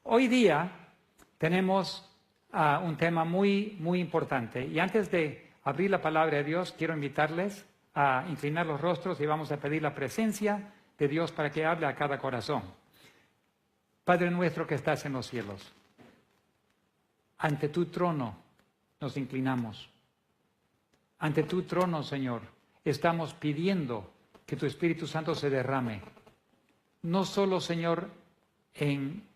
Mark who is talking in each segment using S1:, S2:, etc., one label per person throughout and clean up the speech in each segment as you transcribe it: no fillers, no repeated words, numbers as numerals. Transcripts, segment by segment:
S1: Hoy día tenemos un tema muy importante. Y antes de abrir la palabra de Dios, quiero invitarles a inclinar los rostros y vamos a pedir la presencia de Dios para que hable a cada corazón. Padre nuestro que estás en los cielos, ante tu trono nos inclinamos. Ante tu trono, Señor, estamos pidiendo que tu Espíritu Santo se derrame. No solo, Señor, en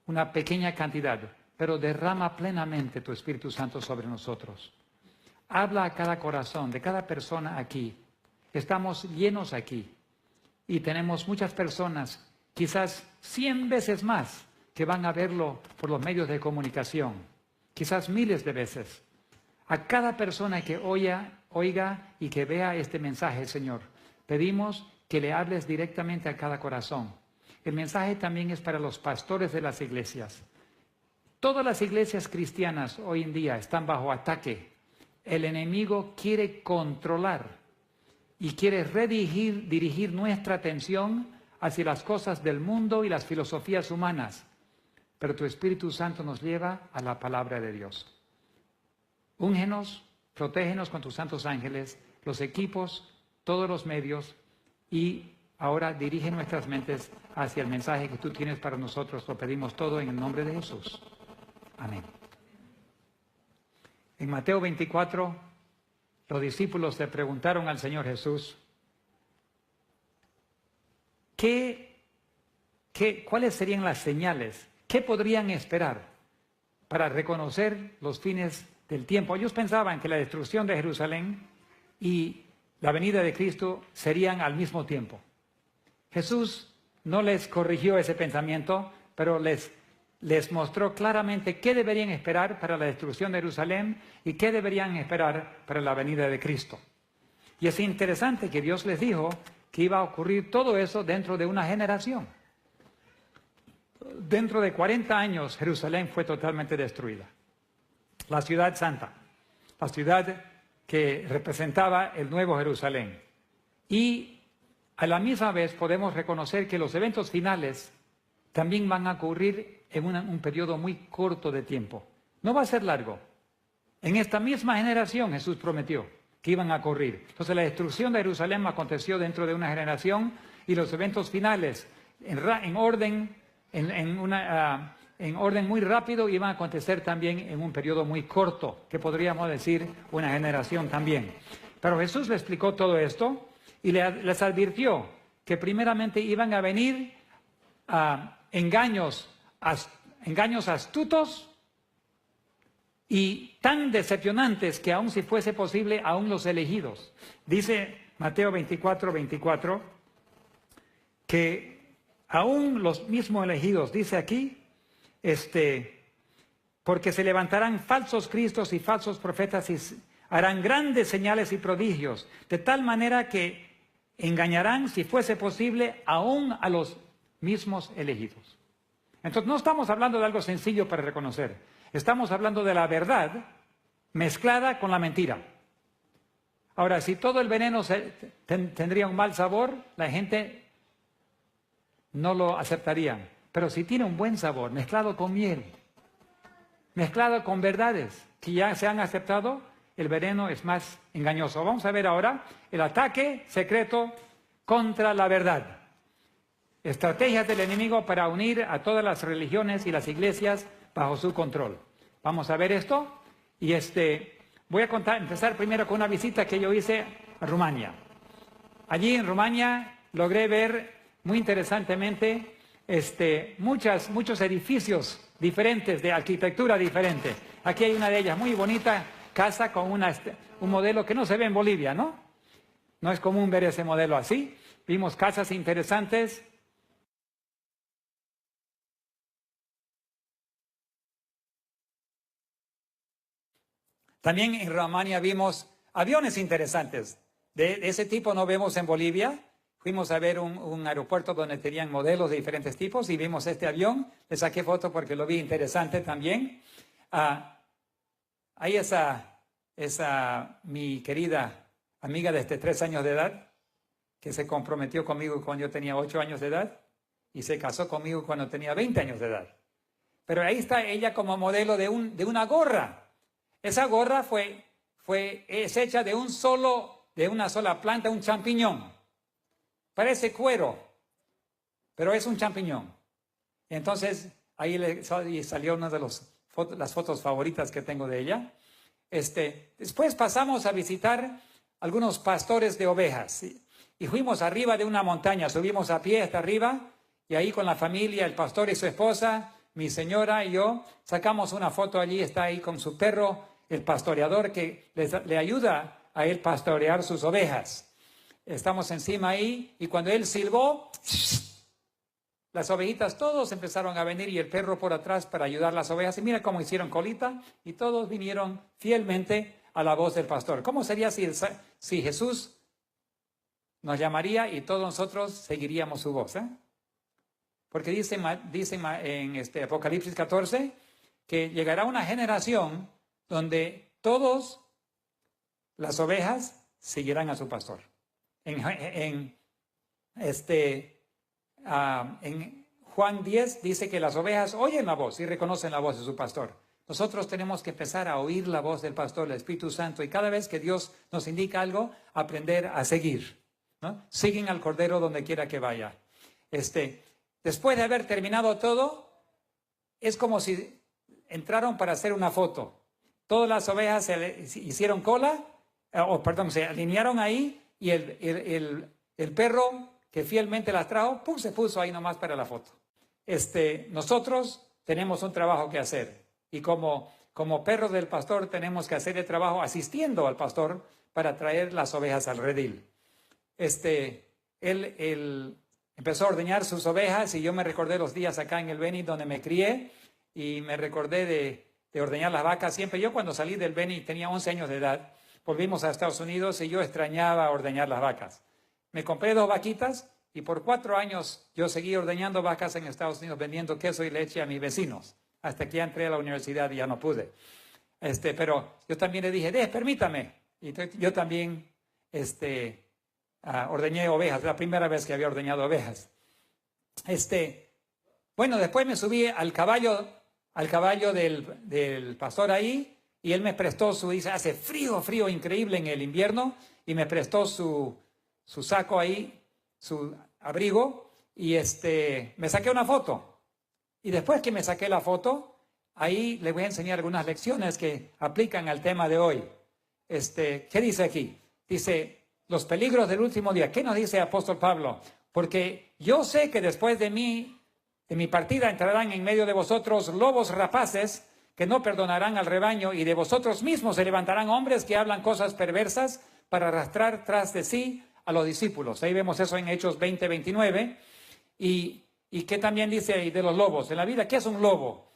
S1: una pequeña cantidad, pero derrama plenamente tu Espíritu Santo sobre nosotros. Habla a cada corazón, de cada persona aquí. Estamos llenos aquí y tenemos muchas personas, quizás 100 veces más, que van a verlo por los medios de comunicación, quizás miles de veces. A cada persona que oiga y que vea este mensaje, Señor, pedimos que le hables directamente a cada corazón. El mensaje también es para los pastores de las iglesias. Todas las iglesias cristianas hoy en día están bajo ataque. El enemigo quiere controlar y quiere dirigir nuestra atención hacia las cosas del mundo y las filosofías humanas. Pero tu Espíritu Santo nos lleva a la palabra de Dios. Úngenos, protégenos con tus santos ángeles, los equipos, todos los medios, y ahora dirige nuestras mentes hacia el mensaje que tú tienes para nosotros. Lo pedimos todo en el nombre de Jesús. Amén. En Mateo 24, los discípulos le preguntaron al Señor Jesús, ¿cuáles serían las señales? ¿Qué podrían esperar para reconocer los fines del tiempo? Ellos pensaban que la destrucción de Jerusalén y la venida de Cristo serían al mismo tiempo. Jesús no les corrigió ese pensamiento, pero les mostró claramente qué deberían esperar para la destrucción de Jerusalén y qué deberían esperar para la venida de Cristo. Y es interesante que Dios les dijo que iba a ocurrir todo eso dentro de una generación. Dentro de 40 años, Jerusalén fue totalmente destruida. La ciudad santa, la ciudad que representaba el nuevo Jerusalén. Y a la misma vez podemos reconocer que los eventos finales también van a ocurrir en un periodo muy corto de tiempo. No va a ser largo. En esta misma generación Jesús prometió que iban a ocurrir. Entonces la destrucción de Jerusalén aconteció dentro de una generación y los eventos finales en orden muy rápido iban a acontecer también en un periodo muy corto, que podríamos decir una generación también. Pero Jesús le explicó todo esto y les advirtió que primeramente iban a venir engaños astutos y tan decepcionantes que aun si fuese posible, aún los elegidos. Dice Mateo 24, que aún los mismos elegidos, dice aquí, porque se levantarán falsos cristos y falsos profetas y harán grandes señales y prodigios, de tal manera que engañarán, si fuese posible, aún a los mismos elegidos. Entonces no estamos hablando de algo sencillo para reconocer. Estamos hablando de la verdad mezclada con la mentira. Ahora, si todo el veneno tendría un mal sabor, la gente no lo aceptaría. Pero si tiene un buen sabor, mezclado con miel, mezclado con verdades que ya se han aceptado, el veneno es más engañoso. Vamos a ver ahora el ataque secreto contra la verdad. Estrategias del enemigo para unir a todas las religiones y las iglesias bajo su control. Vamos a ver esto y voy a empezar primero con una visita que yo hice a Rumania. Allí en Rumania logré ver muy interesantemente muchos edificios diferentes, de arquitectura diferente. Aquí hay una de ellas muy bonita, casa con un modelo que no se ve en Bolivia, ¿no? No es común ver ese modelo así. Vimos casas interesantes. También en Rumania vimos aviones interesantes. De ese tipo no vemos en Bolivia. Fuimos a ver un aeropuerto donde tenían modelos de diferentes tipos y vimos este avión. Le saqué foto porque lo vi interesante también. Ahí esa mi querida amiga desde 3 años de edad, que se comprometió conmigo cuando yo tenía 8 años de edad y se casó conmigo cuando tenía 20 años de edad. pero ahí está ella como modelo de una gorra. Esa gorra es hecha de una sola planta, un champiñón. Parece cuero, pero es un champiñón. Entonces, ahí salió una de las fotos favoritas que tengo de ella. Después pasamos a visitar algunos pastores de ovejas. Y fuimos arriba de una montaña, subimos a pie hasta arriba, y ahí con la familia, el pastor y su esposa, mi señora y yo, sacamos una foto allí, está ahí con su perro, el pastoreador, que le ayuda a él pastorear sus ovejas. Estamos encima ahí, y cuando él silbó, las ovejitas todos empezaron a venir, y el perro por atrás para ayudar a las ovejas, y mira cómo hicieron colita, y todos vinieron fielmente a la voz del pastor. ¿Cómo sería si Jesús nos llamaría y todos nosotros seguiríamos su voz? Porque dice en Apocalipsis 14 que llegará una generación donde todas las ovejas seguirán a su pastor. En Juan 10 dice que las ovejas oyen la voz y reconocen la voz de su pastor. Nosotros tenemos que empezar a oír la voz del pastor, el Espíritu Santo, y cada vez que Dios nos indica algo, aprender a seguir, ¿no? Siguen al Cordero donde quiera que vaya. Después de haber terminado todo, es como si entraron para hacer una foto. Todas las ovejas se hicieron cola, se alinearon ahí, y el perro que fielmente las trajo, se puso ahí nomás para la foto. Nosotros tenemos un trabajo que hacer, y como perros del pastor tenemos que hacer el trabajo asistiendo al pastor para traer las ovejas al redil. Él empezó a ordeñar sus ovejas, y yo me recordé los días acá en el Beni donde me crié, y me recordé de ordeñar las vacas. Siempre yo, cuando salí del Beni, tenía 11 años de edad, volvimos a Estados Unidos y yo extrañaba ordeñar las vacas. Me compré 2 vaquitas, y por 4 años yo seguí ordeñando vacas en Estados Unidos, vendiendo queso y leche a mis vecinos, hasta que ya entré a la universidad y ya no pude. Pero yo también le dije, permítame. Y yo también ordeñé ovejas, la primera vez que había ordeñado ovejas. Bueno, después me subí al caballo del pastor ahí, y él me prestó dice, hace frío increíble en el invierno, y me prestó su saco ahí, su abrigo, y me saqué una foto. Y después que me saqué la foto, ahí les voy a enseñar algunas lecciones que aplican al tema de hoy. ¿Qué dice aquí? Dice, los peligros del último día. ¿Qué nos dice el apóstol Pablo? Porque yo sé que después de mi partida entrarán en medio de vosotros lobos rapaces que no perdonarán al rebaño, y de vosotros mismos se levantarán hombres que hablan cosas perversas para arrastrar tras de sí a los discípulos. Ahí vemos eso en Hechos 20:29. ¿Y qué también dice ahí de los lobos? En la Biblia, ¿qué es un lobo?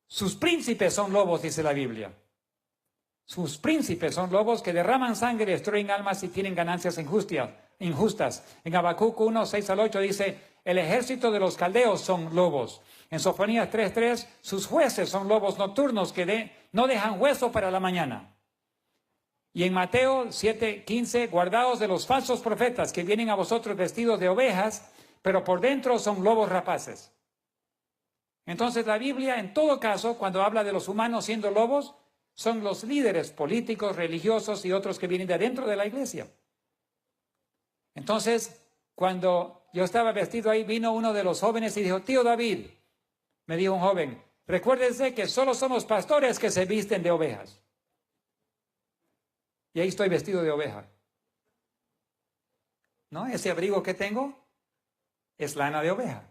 S1: Sus príncipes son lobos, dice la Biblia. Sus príncipes son lobos que derraman sangre, destruyen almas y tienen ganancias injustas. En Habacuc 1:6-8 dice, el ejército de los caldeos son lobos. En Sofonías 3:3, sus jueces son lobos nocturnos que no dejan hueso para la mañana. Y en Mateo 7:15, guardaos de los falsos profetas que vienen a vosotros vestidos de ovejas, pero por dentro son lobos rapaces. Entonces la Biblia, en todo caso, cuando habla de los humanos siendo lobos, son los líderes políticos, religiosos y otros que vienen de adentro de la iglesia. Entonces, cuando yo estaba vestido ahí, vino uno de los jóvenes y dijo, tío David, me dijo un joven, recuérdese que solo somos pastores que se visten de ovejas. Y ahí estoy vestido de oveja. ¿No? Ese abrigo que tengo es lana de oveja.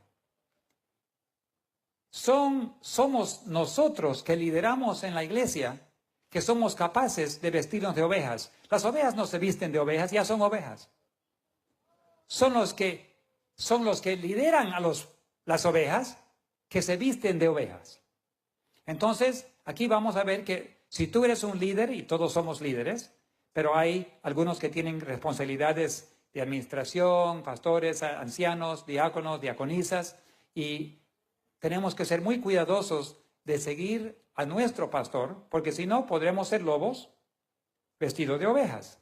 S1: Somos nosotros que lideramos en la iglesia que somos capaces de vestirnos de ovejas. Las ovejas no se visten de ovejas, ya son ovejas. Son los que lideran a las ovejas que se visten de ovejas. Entonces, aquí vamos a ver que si tú eres un líder, y todos somos líderes, pero hay algunos que tienen responsabilidades de administración, pastores, ancianos, diáconos, diaconisas, y tenemos que ser muy cuidadosos de seguir a nuestro pastor, porque si no, podremos ser lobos vestidos de ovejas.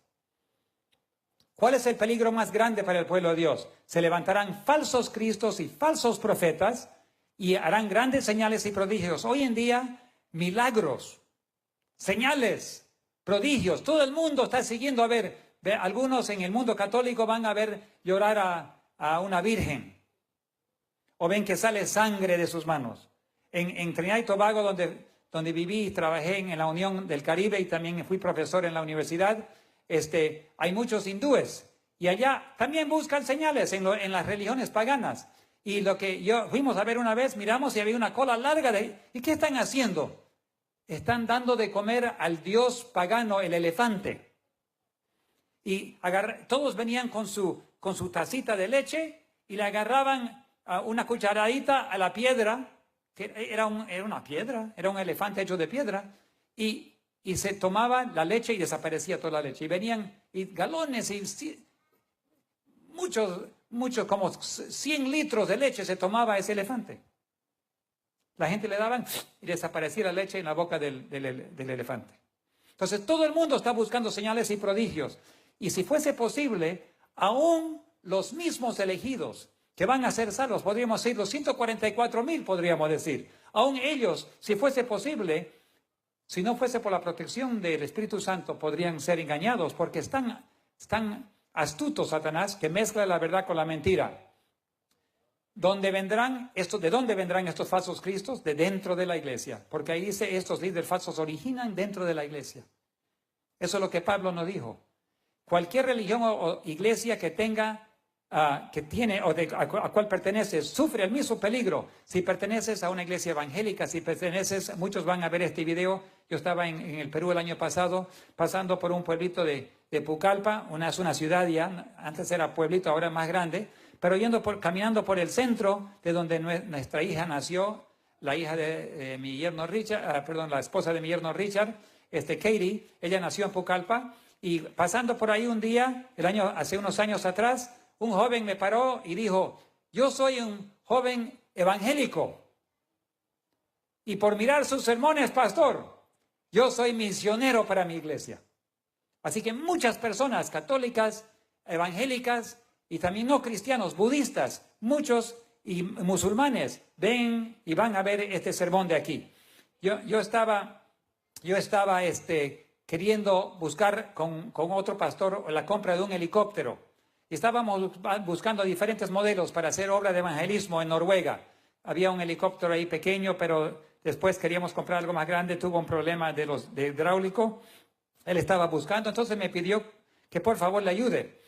S1: ¿Cuál es el peligro más grande para el pueblo de Dios? Se levantarán falsos cristos y falsos profetas y harán grandes señales y prodigios. Hoy en día, milagros, señales, prodigios. Todo el mundo está siguiendo a ver. Algunos en el mundo católico van a ver llorar a una virgen. O ven que sale sangre de sus manos. En Trinidad y Tobago, donde viví y trabajé en la Unión del Caribe y también fui profesor en la universidad, hay muchos hindúes. Y allá también buscan señales en las religiones paganas. Y lo que fuimos a ver una vez, miramos y había una cola larga ¿y qué están haciendo? Están dando de comer al dios pagano, el elefante. Y todos venían con su tacita de leche y le agarraban una cucharadita a la piedra, que era una piedra, era un elefante hecho de piedra, y se tomaba la leche y desaparecía toda la leche. Y venían galones y muchos, como 100 litros de leche se tomaba ese elefante. La gente le daban y desaparecía la leche en la boca del elefante. Entonces todo el mundo está buscando señales y prodigios. Y si fuese posible, aún los mismos elegidos que van a ser salvos, podríamos decir los 144,000, podríamos decir. Aún ellos, si fuese posible, si no fuese por la protección del Espíritu Santo, podrían ser engañados porque están astutos, Satanás, que mezcla la verdad con la mentira. ¿De dónde vendrán estos falsos cristos? De dentro de la iglesia. Porque ahí dice, estos líderes falsos originan dentro de la iglesia. Eso es lo que Pablo nos dijo. Cualquier religión o iglesia que tenga, que tiene o a cual pertenece, sufre el mismo peligro. Si perteneces a una iglesia evangélica, muchos van a ver este video. Yo estaba en el Perú el año pasado, pasando por un pueblito de Pucallpa, es una ciudad ya, antes era pueblito, ahora es más grande, pero caminando por el centro de donde nuestra hija nació, la hija de mi yerno Richard, la esposa de mi yerno Richard, Katie, ella nació en Pucallpa, y pasando por ahí un día, hace unos años atrás, un joven me paró y dijo, yo soy un joven evangélico, y por mirar sus sermones, pastor, yo soy misionero para mi iglesia. Así que muchas personas católicas, evangélicas y también no cristianos, budistas, muchos y musulmanes ven y van a ver este sermón de aquí. Yo estaba queriendo buscar con otro pastor la compra de un helicóptero. Y estábamos buscando diferentes modelos para hacer obra de evangelismo en Noruega. Había un helicóptero ahí pequeño, pero después queríamos comprar algo más grande, tuvo un problema de hidráulico. Él estaba buscando, entonces me pidió que por favor le ayude.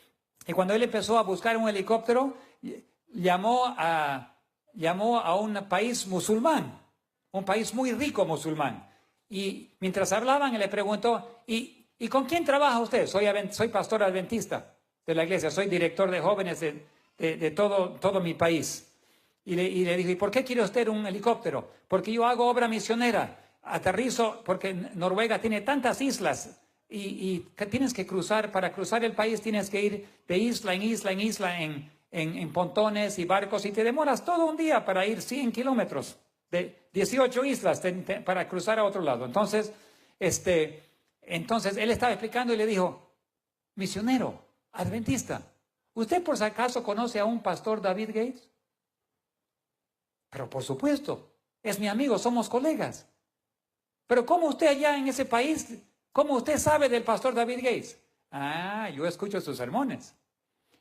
S1: Y cuando él empezó a buscar un helicóptero, llamó a un país musulmán, un país muy rico musulmán. Y mientras hablaban, él le preguntó, ¿y con quién trabaja usted? Soy pastor adventista de la iglesia, soy director de jóvenes de todo mi país. Y le dijo, ¿y por qué quiere usted un helicóptero? Porque yo hago obra misionera, aterrizo, porque Noruega tiene tantas islas y tienes que para cruzar el país tienes que ir de isla en isla en isla en pontones y barcos y te demoras todo un día para ir 100 kilómetros de 18 islas para cruzar a otro lado. Entonces él estaba explicando y le dijo, misionero, adventista, ¿usted por si acaso conoce a un pastor David Gates? Pero por supuesto, es mi amigo, somos colegas. Pero ¿cómo usted allá en ese país, cómo usted sabe del pastor David Gates? Yo escucho sus sermones.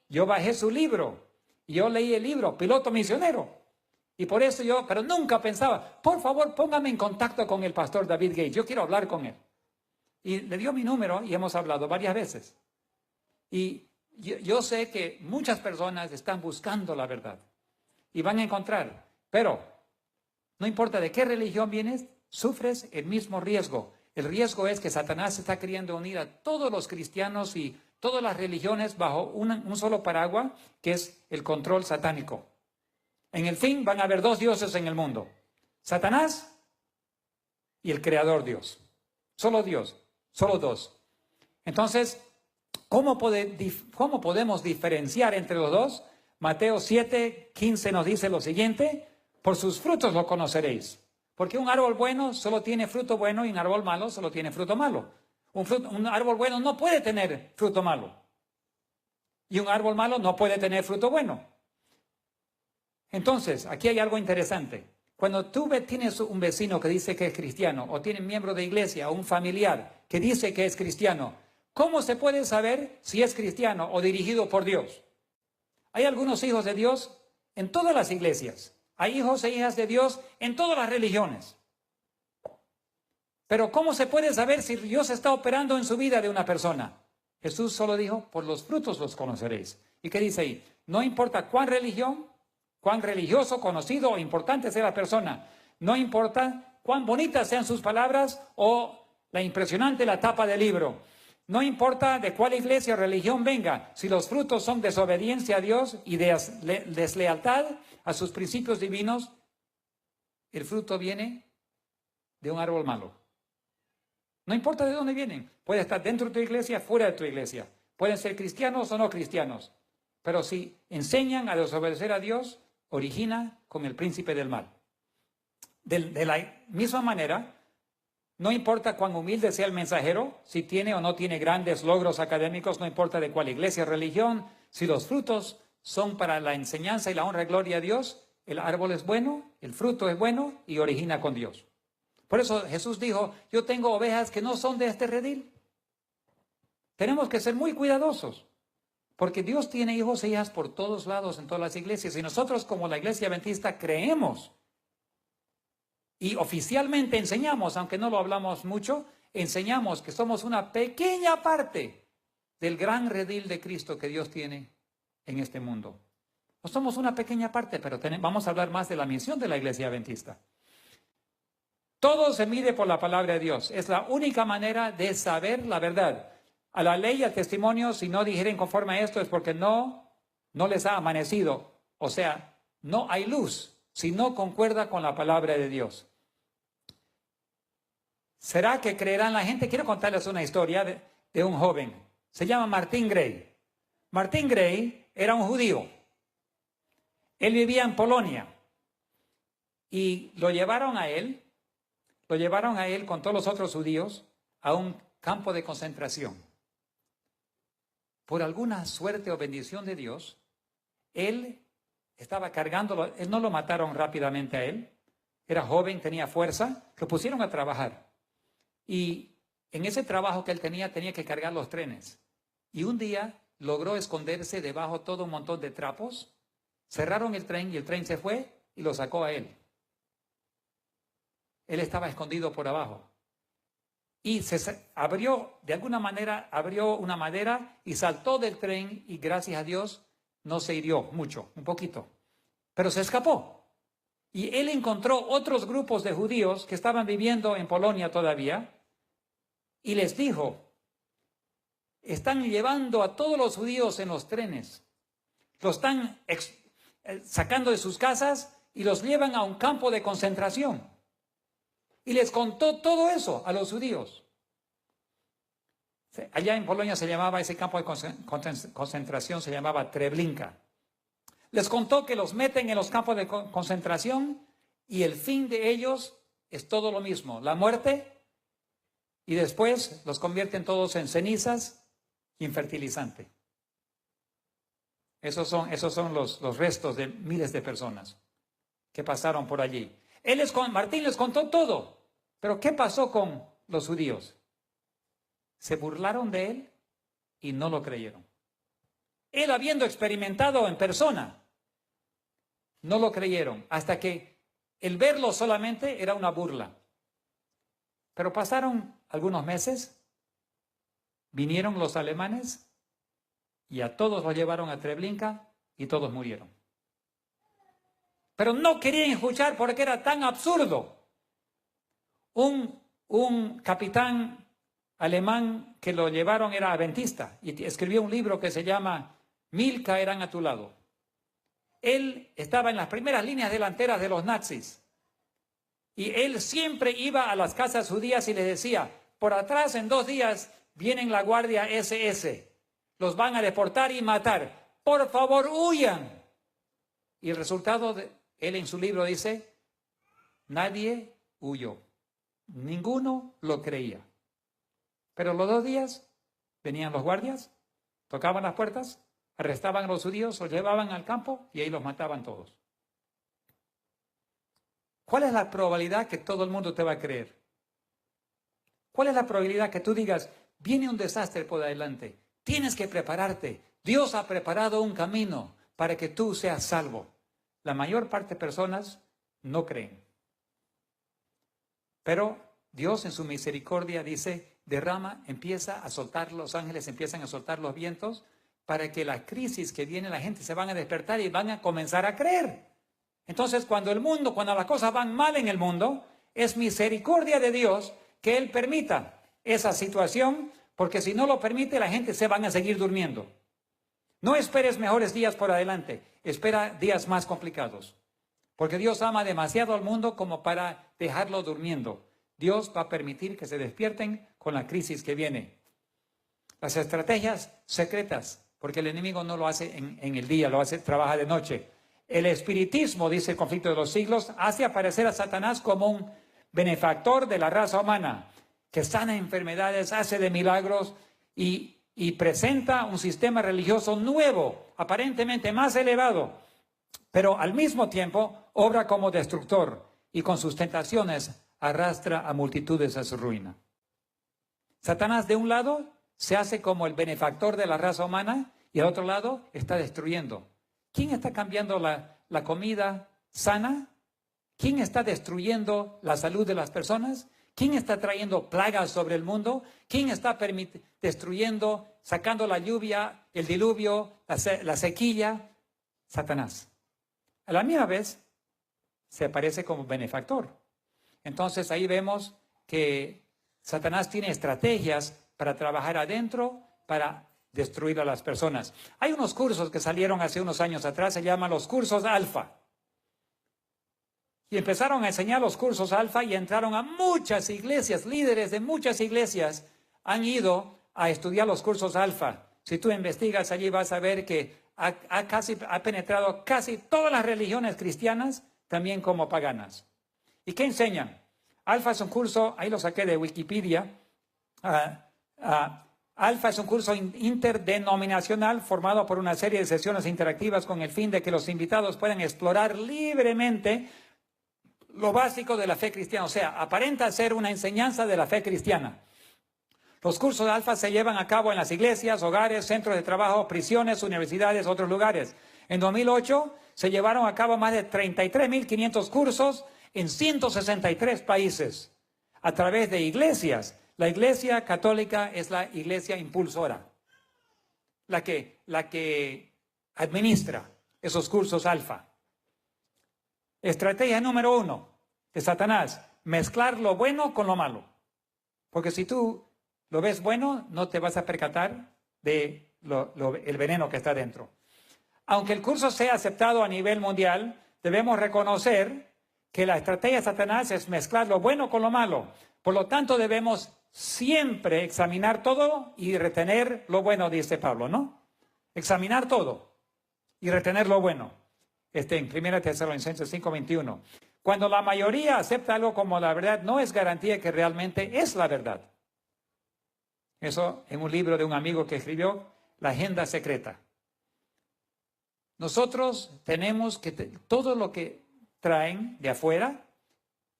S1: Yo bajé su libro, y yo leí el libro, Piloto Misionero. Y por eso pero nunca pensaba, por favor, póngame en contacto con el pastor David Gates, yo quiero hablar con él. Y le dio mi número y hemos hablado varias veces. Y yo sé que muchas personas están buscando la verdad y van a encontrar, pero no importa de qué religión vienes, sufres el mismo riesgo. El riesgo es que Satanás está queriendo unir a todos los cristianos y todas las religiones bajo un solo paraguas, que es el control satánico. En el fin van a haber dos dioses en el mundo, Satanás y el Creador Dios. Solo Dios, solo dos. Entonces, ¿cómo podemos diferenciar entre los dos? Mateo 7:15 nos dice lo siguiente, por sus frutos lo conoceréis. Porque un árbol bueno solo tiene fruto bueno y un árbol malo solo tiene fruto malo. Un árbol bueno no puede tener fruto malo. Y un árbol malo no puede tener fruto bueno. Entonces, aquí hay algo interesante. Cuando tú tienes un vecino que dice que es cristiano, o tiene un miembro de iglesia, o un familiar que dice que es cristiano, ¿cómo se puede saber si es cristiano o dirigido por Dios? Hay algunos hijos de Dios en todas las iglesias. Hay hijos e hijas de Dios en todas las religiones. Pero ¿cómo se puede saber si Dios está operando en su vida de una persona? Jesús solo dijo, por los frutos los conoceréis. ¿Y qué dice ahí? No importa cuán religioso, conocido o importante sea la persona. No importa cuán bonitas sean sus palabras o la impresionante la tapa del libro. No importa de cuál iglesia o religión venga. Si los frutos son desobediencia a Dios y deslealtad a sus principios divinos, el fruto viene de un árbol malo. No importa de dónde vienen. Puede estar dentro de tu iglesia, fuera de tu iglesia. Pueden ser cristianos o no cristianos. Pero si enseñan a desobedecer a Dios, origina con el príncipe del mal. De la misma manera, no importa cuán humilde sea el mensajero, si tiene o no tiene grandes logros académicos, no importa de cuál iglesia o religión, si los frutos son para la enseñanza y la honra y gloria a Dios, el árbol es bueno, el fruto es bueno y origina con Dios. Por eso Jesús dijo, yo tengo ovejas que no son de este redil. Tenemos que ser muy cuidadosos, porque Dios tiene hijos e hijas por todos lados en todas las iglesias. Y nosotros como la iglesia adventista creemos y oficialmente enseñamos, aunque no lo hablamos mucho, enseñamos que somos una pequeña parte del gran redil de Cristo que Dios tiene en este mundo. No somos una pequeña parte, pero vamos a hablar más de la misión de la iglesia adventista. Todo se mide por la palabra de Dios. Es la única manera de saber la verdad. A la ley y al testimonio, si no dijeren conforme a esto, es porque no les ha amanecido. O sea, no hay luz si no concuerda con la palabra de Dios. ¿Será que creerán la gente? Quiero contarles una historia de un joven. Se llama Martin Gray. Martin Gray era un judío. Él vivía en Polonia. Y lo llevaron a él con todos los otros judíos a un campo de concentración. Por alguna suerte o bendición de Dios, él estaba cargándolo. Él no lo mataron rápidamente a él. Era joven, tenía fuerza. Lo pusieron a trabajar. Y en ese trabajo que él tenía que cargar los trenes. Y un día logró esconderse debajo todo un montón de trapos. Cerraron el tren y el tren se fue y lo sacó a él. Él estaba escondido por abajo. Y abrió una madera y saltó del tren y gracias a Dios no se hirió mucho, un poquito. Pero se escapó. Y él encontró otros grupos de judíos que estaban viviendo en Polonia todavía y les dijo, están llevando a todos los judíos en los trenes. Los están sacando de sus casas y los llevan a un campo de concentración. Y les contó todo eso a los judíos. Allá en Polonia se llamaba ese campo de concentración, se llamaba Treblinka. Les contó que los meten en los campos de concentración y el fin de ellos es todo lo mismo, la muerte, y después los convierten todos en cenizas y en fertilizante. Esos son los restos de miles de personas que pasaron por allí. Martín les contó todo, pero ¿qué pasó con los judíos? Se burlaron de él y no lo creyeron. Él habiendo experimentado en persona, no lo creyeron, hasta que el verlo solamente era una burla. Pero pasaron algunos meses, vinieron los alemanes y a todos los llevaron a Treblinka y todos murieron. Pero no querían escuchar porque era tan absurdo. Un capitán alemán que lo llevaron era adventista y escribió un libro que se llama Mil caerán a tu lado. Él estaba en las primeras líneas delanteras de los nazis y él siempre iba a las casas judías y les decía, por atrás en 2 días vienen la guardia SS, los van a deportar y matar, por favor huyan. Y el resultado, él en su libro dice, nadie huyó, ninguno lo creía. Pero los 2 días venían los guardias, tocaban las puertas, arrestaban a los judíos, los llevaban al campo y ahí los mataban todos. ¿Cuál es la probabilidad que todo el mundo te va a creer? ¿Cuál es la probabilidad que tú digas, viene un desastre por adelante? Tienes que prepararte. Dios ha preparado un camino para que tú seas salvo. La mayor parte de personas no creen. Pero Dios en su misericordia dice, empieza a soltar, los ángeles empiezan a soltar los vientos para que la crisis que viene, la gente se van a despertar y van a comenzar a creer. Entonces, cuando las cosas van mal en el mundo, es misericordia de Dios que Él permita esa situación, porque si no lo permite, la gente se van a seguir durmiendo. No esperes mejores días por adelante, espera días más complicados. Porque Dios ama demasiado al mundo como para dejarlo durmiendo. Dios va a permitir que se despierten con la crisis que viene. Las estrategias secretas, porque el enemigo no lo hace en el día, trabaja de noche. El espiritismo, dice el conflicto de los siglos, hace aparecer a Satanás como un benefactor de la raza humana, que sana enfermedades, hace de milagros y presenta un sistema religioso nuevo, aparentemente más elevado, pero al mismo tiempo obra como destructor y con sus tentaciones arrastra a multitudes a su ruina. Satanás de un lado se hace como el benefactor de la raza humana y al otro lado está destruyendo. ¿Quién está cambiando la comida sana? ¿Quién está destruyendo la salud de las personas? ¿Quién está trayendo plagas sobre el mundo? ¿Quién está destruyendo, sacando la lluvia, el diluvio, la sequía? Satanás. A la misma vez, se aparece como benefactor. Entonces ahí vemos que Satanás tiene estrategias para trabajar adentro, para destruir a las personas. Hay unos cursos que salieron hace unos años atrás, se llaman los cursos alfa. Y empezaron a enseñar los cursos alfa y entraron a muchas iglesias, líderes de muchas iglesias han ido a estudiar los cursos alfa. Si tú investigas allí vas a ver que ha penetrado casi todas las religiones cristianas, también como paganas. ¿Y qué enseñan? Alfa es un curso, ahí lo saqué de Wikipedia, Alfa es un curso interdenominacional formado por una serie de sesiones interactivas con el fin de que los invitados puedan explorar libremente lo básico de la fe cristiana, o sea, aparenta ser una enseñanza de la fe cristiana. Los cursos de Alfa se llevan a cabo en las iglesias, hogares, centros de trabajo, prisiones, universidades, otros lugares. En 2008 se llevaron a cabo más de 33.500 cursos en 163 países a través de iglesias. La Iglesia Católica es la iglesia impulsora, la que administra esos cursos Alfa. Estrategia número 1 de Satanás, mezclar lo bueno con lo malo. Porque si tú lo ves bueno, no te vas a percatar de el veneno que está dentro. Aunque el curso sea aceptado a nivel mundial, debemos reconocer que la estrategia de Satanás es mezclar lo bueno con lo malo. Por lo tanto, debemos siempre examinar todo y retener lo bueno, dice Pablo, ¿no? Examinar todo y retener lo bueno. En 1 Tesalonicenses 5:21. Cuando la mayoría acepta algo como la verdad, no es garantía que realmente es la verdad. Eso en un libro de un amigo que escribió, La Agenda Secreta. Nosotros tenemos que, todo lo que traen de afuera,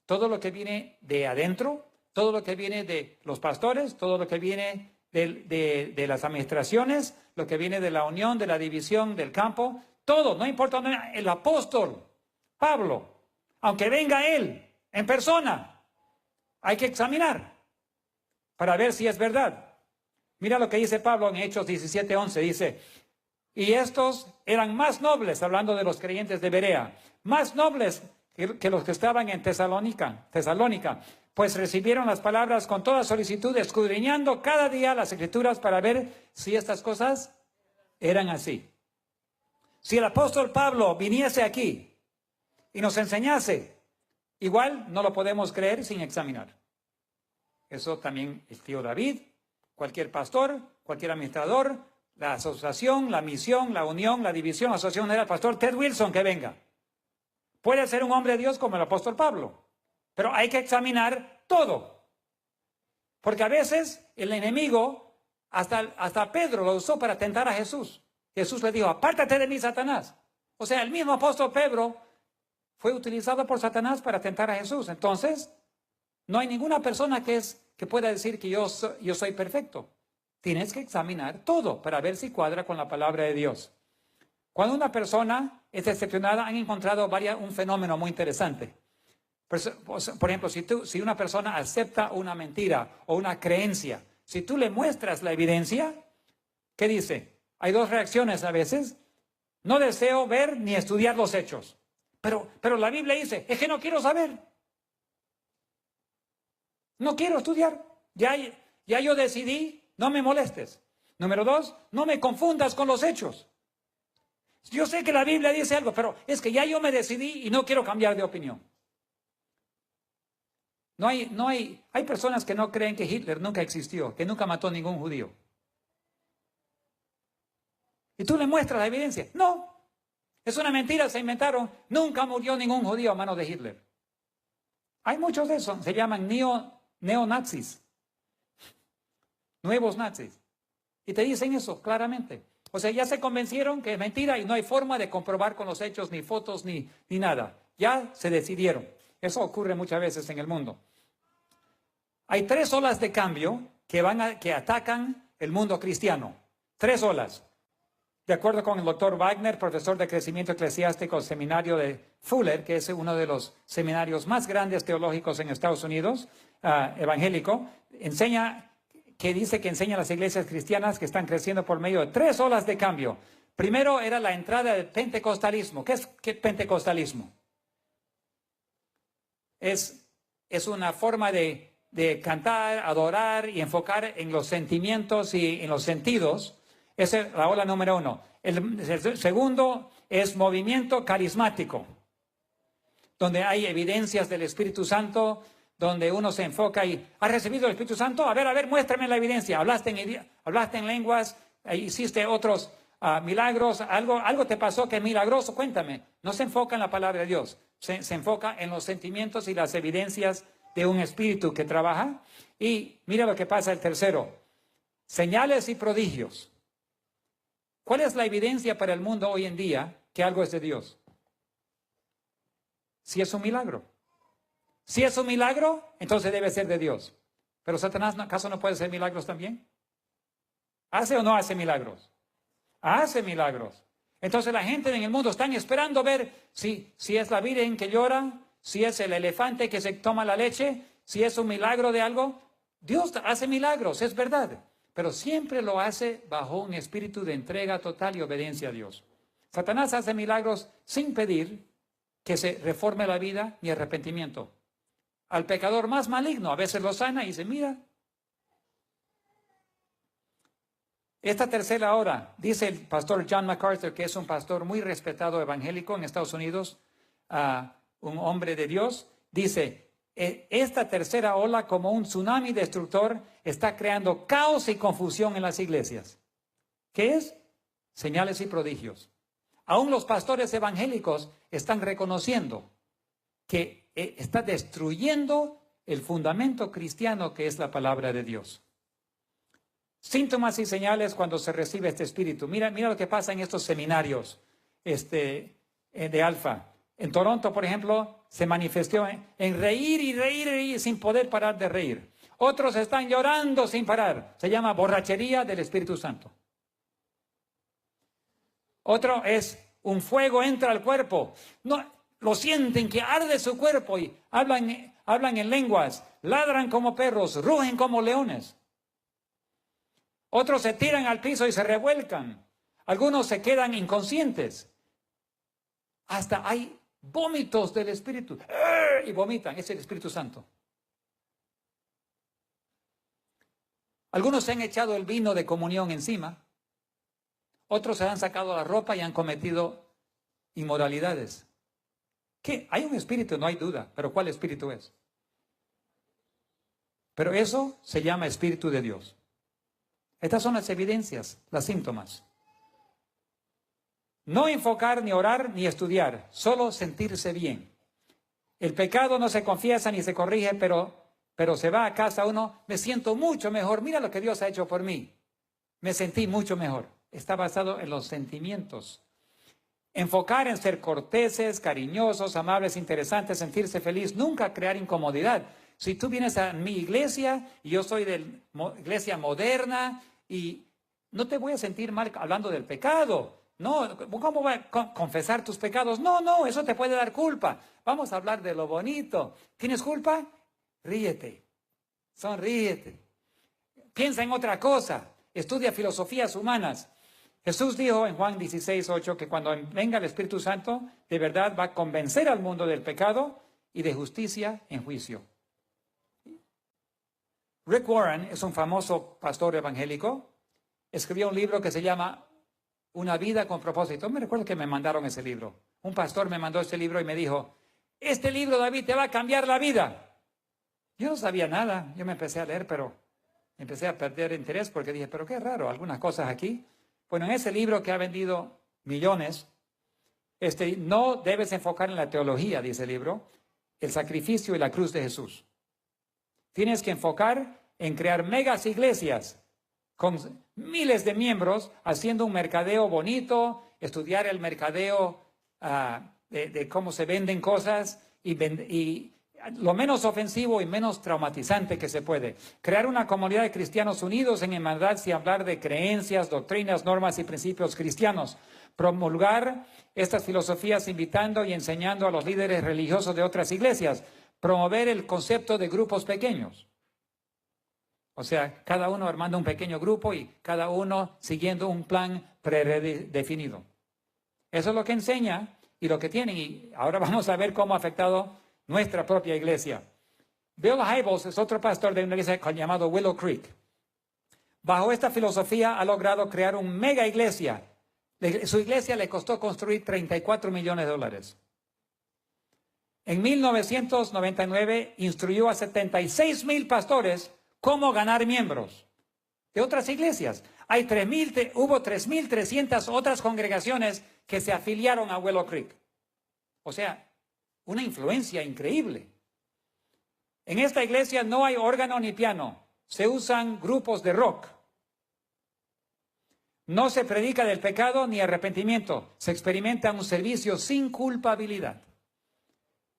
S1: todo lo que viene de adentro, todo lo que viene de los pastores, todo lo que viene de las administraciones, lo que viene de la unión, de la división, del campo, todo, no importa, el apóstol Pablo, aunque venga él en persona, hay que examinar para ver si es verdad. Mira lo que dice Pablo en Hechos 17:11, dice, y estos eran más nobles, hablando de los creyentes de Berea, más nobles que los que estaban en Tesalónica, pues recibieron las palabras con toda solicitud, escudriñando cada día las escrituras para ver si estas cosas eran así. Si el apóstol Pablo viniese aquí y nos enseñase, igual no lo podemos creer sin examinar. Eso también el tío David, cualquier pastor, cualquier administrador, la asociación, la misión, la unión, la división, la asociación del pastor Ted Wilson que venga. Puede ser un hombre de Dios como el apóstol Pablo, pero hay que examinar todo. Porque a veces el enemigo, hasta Pedro lo usó para tentar a Jesús. Jesús le dijo, apártate de mí, Satanás. O sea, el mismo apóstol Pedro fue utilizado por Satanás para tentar a Jesús. Entonces, no hay ninguna persona que pueda decir que yo soy perfecto. Tienes que examinar todo para ver si cuadra con la palabra de Dios. Cuando una persona es decepcionada, han encontrado un fenómeno muy interesante. Por ejemplo, si una persona acepta una mentira o una creencia, si tú le muestras la evidencia, ¿qué dice? Hay dos reacciones a veces. No deseo ver ni estudiar los hechos. Pero la Biblia dice, es que no quiero saber. No quiero estudiar. Ya yo decidí, no me molestes. Número 2, no me confundas con los hechos. Yo sé que la Biblia dice algo, pero es que ya yo me decidí y no quiero cambiar de opinión. Hay personas que no creen que Hitler nunca existió, que nunca mató a ningún judío. Y tú le muestras la evidencia. No, es una mentira, se inventaron. Nunca murió ningún judío a manos de Hitler. Hay muchos de esos, se llaman neonazis, nuevos nazis. Y te dicen eso claramente. O sea, ya se convencieron que es mentira y no hay forma de comprobar con los hechos, ni fotos, ni nada. Ya se decidieron. Eso ocurre muchas veces en el mundo. Hay 3 olas de cambio que atacan el mundo cristiano. 3 olas. De acuerdo con el doctor Wagner, profesor de crecimiento eclesiástico del seminario de Fuller, que es uno de los seminarios más grandes teológicos en Estados Unidos, evangélico, dice que enseña a las iglesias cristianas que están creciendo por medio de 3 olas de cambio. Primero era la entrada del pentecostalismo. ¿Qué es pentecostalismo? Es una forma de cantar, adorar y enfocar en los sentimientos y en los sentidos. Esa es la ola número 1. El segundo es movimiento carismático, donde hay evidencias del Espíritu Santo, donde uno se enfoca y ¿has recibido el Espíritu Santo? A ver, muéstrame la evidencia. Hablaste en lenguas, hiciste otros milagros, algo te pasó que es milagroso, cuéntame. No se enfoca en la palabra de Dios, se enfoca en los sentimientos y las evidencias de un espíritu que trabaja. Y mira lo que pasa el tercero, señales y prodigios. ¿Cuál es la evidencia para el mundo hoy en día que algo es de Dios? Si es un milagro. Si es un milagro, entonces debe ser de Dios. Pero Satanás, ¿acaso no puede hacer milagros también? ¿Hace o no hace milagros? Hace milagros. Entonces la gente en el mundo están esperando ver si es la Virgen que llora, si es el elefante que se toma la leche, si es un milagro de algo. Dios hace milagros, es verdad. Pero siempre lo hace bajo un espíritu de entrega total y obediencia a Dios. Satanás hace milagros sin pedir que se reforme la vida ni arrepentimiento. Al pecador más maligno a veces lo sana y dice, mira. Esta tercera hora, dice el pastor John MacArthur, que es un pastor muy respetado evangélico en Estados Unidos, un hombre de Dios, dice, esta tercera ola, como un tsunami destructor, está creando caos y confusión en las iglesias. ¿Qué es? Señales y prodigios. Aún los pastores evangélicos están reconociendo que está destruyendo el fundamento cristiano que es la palabra de Dios. Síntomas y señales cuando se recibe este espíritu. Mira lo que pasa en estos seminarios de Alfa. En Toronto, por ejemplo, se manifestó en reír y reír y reír sin poder parar de reír. Otros están llorando sin parar. Se llama borrachería del Espíritu Santo. Otro es un fuego entra al cuerpo. No, lo sienten que arde su cuerpo y hablan en lenguas, ladran como perros, rugen como leones. Otros se tiran al piso y se revuelcan. Algunos se quedan inconscientes. Hasta hay vómitos del Espíritu. Y vomitan, es el Espíritu Santo. Algunos se han echado el vino de comunión encima. Otros se han sacado la ropa y han cometido inmoralidades. ¿Qué? Hay un espíritu, no hay duda. ¿Pero cuál espíritu es? Pero eso se llama Espíritu de Dios. Estas son las evidencias, los síntomas. No enfocar, ni orar, ni estudiar, solo sentirse bien. El pecado no se confiesa ni se corrige, pero se va a casa uno, me siento mucho mejor, mira lo que Dios ha hecho por mí. Me sentí mucho mejor. Está basado en los sentimientos. Enfocar en ser corteses, cariñosos, amables, interesantes, sentirse feliz, nunca crear incomodidad. Si tú vienes a mi iglesia y yo soy de iglesia moderna y no te voy a sentir mal hablando del pecado. No, ¿cómo voy a confesar tus pecados? No, eso te puede dar culpa. Vamos a hablar de lo bonito. ¿Tienes culpa? Ríete, sonríete. Piensa en otra cosa. Estudia filosofías humanas. Jesús dijo en Juan 16:8 que cuando venga el Espíritu Santo, de verdad va a convencer al mundo del pecado y de justicia en juicio. Rick Warren es un famoso pastor evangélico. Escribió un libro que se llama Una vida con propósito. Me recuerdo que me mandaron ese libro. Un pastor me mandó ese libro y me dijo, este libro, David, te va a cambiar la vida. Yo no sabía nada. Yo me empecé a leer, pero empecé a perder interés porque dije, pero qué raro, algunas cosas aquí. Bueno, en ese libro que ha vendido millones, no debes enfocar en la teología, dice el libro, el sacrificio y la cruz de Jesús. Tienes que enfocar en crear megas iglesias con miles de miembros, haciendo un mercadeo bonito, estudiar el mercadeo de cómo se venden cosas y lo menos ofensivo y menos traumatizante que se puede. Crear una comunidad de cristianos unidos en hermandad y hablar de creencias, doctrinas, normas y principios cristianos. Promulgar estas filosofías invitando y enseñando a los líderes religiosos de otras iglesias. Promover el concepto de grupos pequeños. O sea, cada uno armando un pequeño grupo y cada uno siguiendo un plan predefinido. Eso es lo que enseña y lo que tienen. Y ahora vamos a ver cómo ha afectado nuestra propia iglesia. Bill Hybels es otro pastor de una iglesia llamado Willow Creek. Bajo esta filosofía ha logrado crear una mega iglesia. Su iglesia le costó construir $34 millones. En 1999 instruyó a 76,000 pastores cómo ganar miembros de otras iglesias. Hubo 3,300 otras congregaciones que se afiliaron a Willow Creek. O sea, una influencia increíble. En esta iglesia no hay órgano ni piano. Se usan grupos de rock. No se predica del pecado ni arrepentimiento. Se experimenta un servicio sin culpabilidad.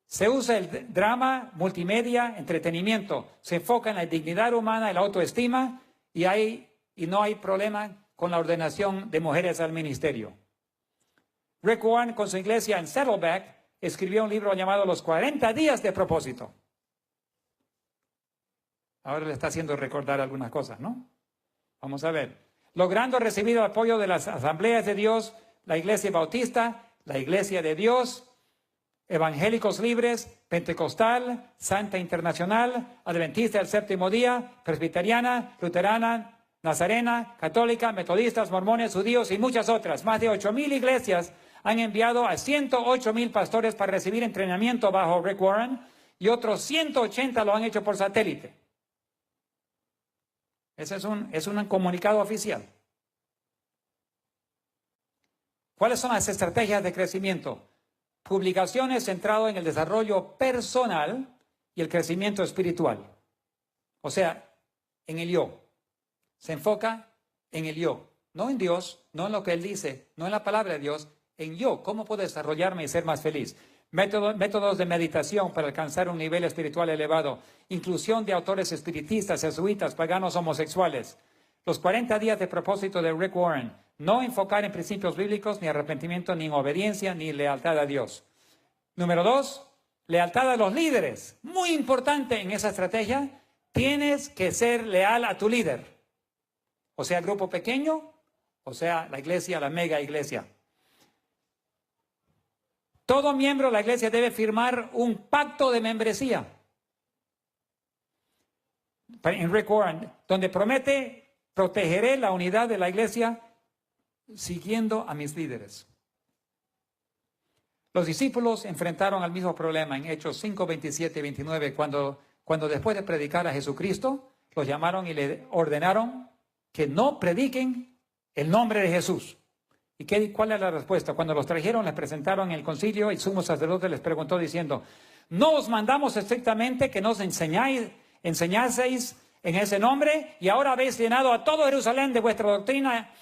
S1: Se usa el drama, multimedia, entretenimiento. Se enfoca en la dignidad humana y la autoestima y no hay problema con la ordenación de mujeres al ministerio. Rick Warren, con su iglesia en Saddleback, escribió un libro llamado Los 40 días de propósito. Ahora le está haciendo recordar algunas cosas, ¿no? Vamos a ver. Logrando recibir el apoyo de las asambleas de Dios, la iglesia bautista, la iglesia de Dios, evangélicos libres, pentecostal, santa internacional, adventista del séptimo día, presbiteriana, luterana, nazarena, católica, metodistas, mormones, judíos y muchas otras. Más de 8,000 iglesias han enviado a 108,000 pastores para recibir entrenamiento bajo Rick Warren y otros 180 lo han hecho por satélite. Ese es un comunicado oficial. ¿Cuáles son las estrategias de crecimiento? Publicaciones centradas en el desarrollo personal y el crecimiento espiritual. O sea, en el yo. Se enfoca en el yo. No en Dios, no en lo que Él dice, no en la palabra de Dios, en yo. ¿Cómo puedo desarrollarme y ser más feliz? Métodos de meditación para alcanzar un nivel espiritual elevado. Inclusión de autores espiritistas, jesuitas, paganos, homosexuales. Los 40 días de propósito de Rick Warren. No enfocar en principios bíblicos, ni arrepentimiento, ni obediencia, ni lealtad a Dios. Número 2, lealtad a los líderes. Muy importante en esa estrategia. Tienes que ser leal a tu líder. O sea, grupo pequeño, o sea, la iglesia, la mega iglesia. Todo miembro de la iglesia debe firmar un pacto de membresía. En Rick Warren, donde promete, protegeré la unidad de la iglesia siguiendo a mis líderes. Los discípulos enfrentaron al mismo problema en Hechos 5, 27 y 29, cuando después de predicar a Jesucristo, los llamaron y le ordenaron que no prediquen el nombre de Jesús. ¿Y cuál es la respuesta? Cuando los trajeron, les presentaron en el concilio, el sumo sacerdote les preguntó diciendo, no os mandamos estrictamente que nos enseñaseis en ese nombre, y ahora habéis llenado a todo Jerusalén de vuestra doctrina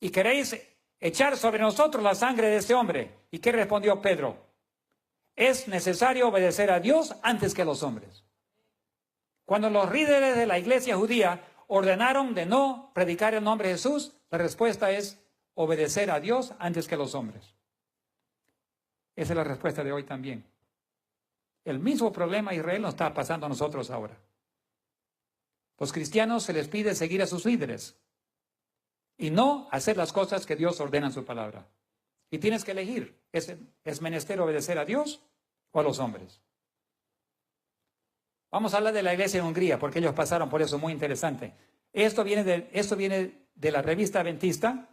S1: y queréis echar sobre nosotros la sangre de este hombre. ¿Y qué respondió Pedro? Es necesario obedecer a Dios antes que a los hombres. Cuando los líderes de la iglesia judía ordenaron de no predicar el nombre de Jesús, la respuesta es obedecer a Dios antes que a los hombres. Esa es la respuesta de hoy también. El mismo problema a Israel nos está pasando a nosotros ahora. Los cristianos se les pide seguir a sus líderes y no hacer las cosas que Dios ordena en su palabra. Y tienes que elegir, ¿es menester obedecer a Dios o a los hombres? Vamos a hablar de la iglesia en Hungría, porque ellos pasaron por eso, muy interesante. Esto viene de la revista Adventista,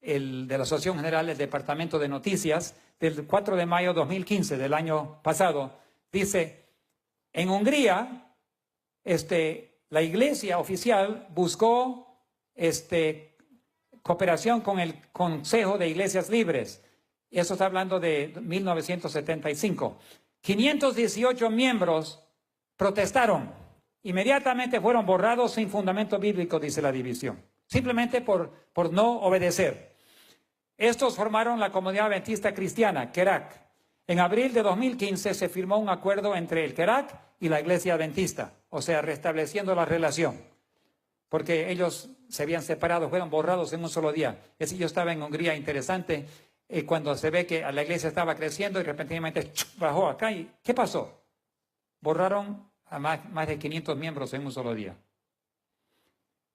S1: de la Asociación General del Departamento de Noticias, del 4 de mayo de 2015, del año pasado. Dice, en Hungría, la iglesia oficial buscó cooperación con el Consejo de Iglesias Libres. Eso está hablando de 1975. 518 miembros protestaron. Inmediatamente fueron borrados sin fundamento bíblico, dice la división. Simplemente por no obedecer. Estos formaron la comunidad adventista cristiana, Kerak. En abril de 2015 se firmó un acuerdo entre el Kerak y la iglesia adventista, o sea, restableciendo la relación, porque ellos se habían separado, fueron borrados en un solo día. Yo estaba en Hungría, interesante, cuando se ve que la iglesia estaba creciendo y repentinamente bajó acá. ¿Y qué pasó? Borraron a más de 500 miembros en un solo día.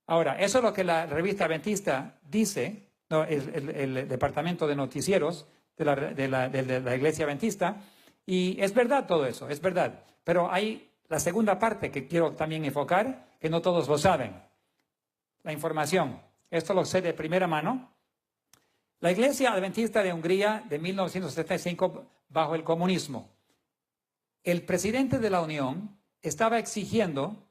S1: Ahora, eso es lo que la revista Adventista dice, no, el departamento de noticieros de la iglesia adventista, y es verdad todo eso, es verdad. Pero hay la segunda parte que quiero también enfocar, que no todos lo saben. La información. Esto lo sé de primera mano. La iglesia adventista de Hungría de 1975 bajo el comunismo. El presidente de la Unión estaba exigiendo,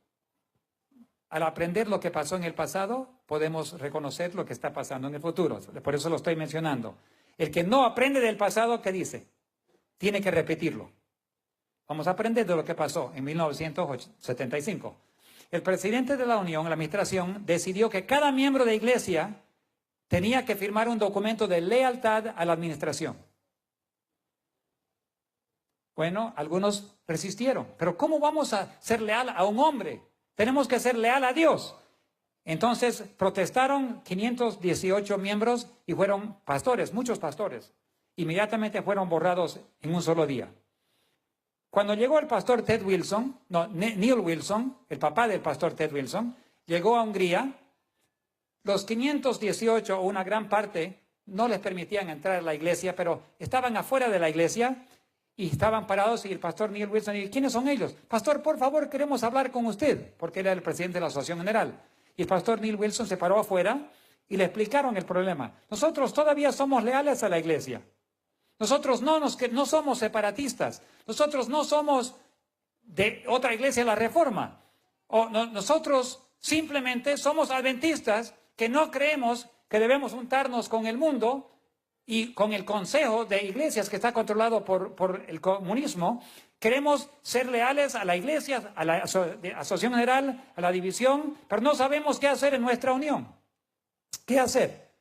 S1: al aprender lo que pasó en el pasado, podemos reconocer lo que está pasando en el futuro. Por eso lo estoy mencionando. El que no aprende del pasado, ¿qué dice? Tiene que repetirlo. Vamos a aprender de lo que pasó en 1975. El presidente de la Unión, la administración, decidió que cada miembro de iglesia tenía que firmar un documento de lealtad a la administración. Bueno, algunos resistieron. Pero ¿cómo vamos a ser leal a un hombre? Tenemos que ser leal a Dios. Entonces protestaron 518 miembros y fueron pastores, muchos pastores. Inmediatamente fueron borrados en un solo día. Cuando llegó el pastor Neil Wilson, el papá del pastor Ted Wilson, llegó a Hungría, los 518, o una gran parte, no les permitían entrar a la iglesia, pero estaban afuera de la iglesia y estaban parados, y el pastor Neil Wilson dijo, ¿quiénes son ellos? Pastor, por favor, queremos hablar con usted, porque era el presidente de la Asociación General. Y el pastor Neil Wilson se paró afuera y le explicaron el problema. Nosotros todavía somos leales a la iglesia. Nosotros no somos separatistas. Nosotros no somos de otra iglesia, la Reforma. Nosotros simplemente somos adventistas que no creemos que debemos juntarnos con el mundo y con el consejo de iglesias que está controlado por el comunismo. Queremos ser leales a la iglesia, a la Asociación General, a la división, pero no sabemos qué hacer en nuestra unión. ¿Qué hacer?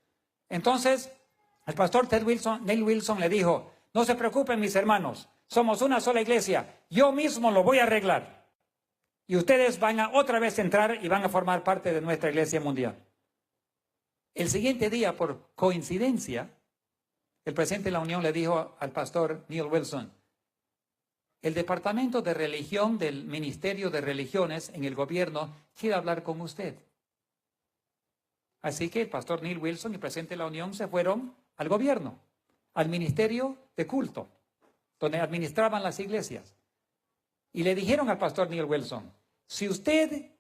S1: Entonces, el pastor Neil Wilson le dijo, no se preocupen mis hermanos, somos una sola iglesia, yo mismo lo voy a arreglar. Y ustedes van a otra vez entrar y van a formar parte de nuestra iglesia mundial. El siguiente día, por coincidencia, el presidente de la Unión le dijo al pastor Neil Wilson, el departamento de religión del Ministerio de Religiones en el gobierno quiere hablar con usted. Así que el pastor Neil Wilson y el presidente de la Unión se fueron al gobierno, al Ministerio de Culto, donde administraban las iglesias. Y le dijeron al pastor Neil Wilson, si usted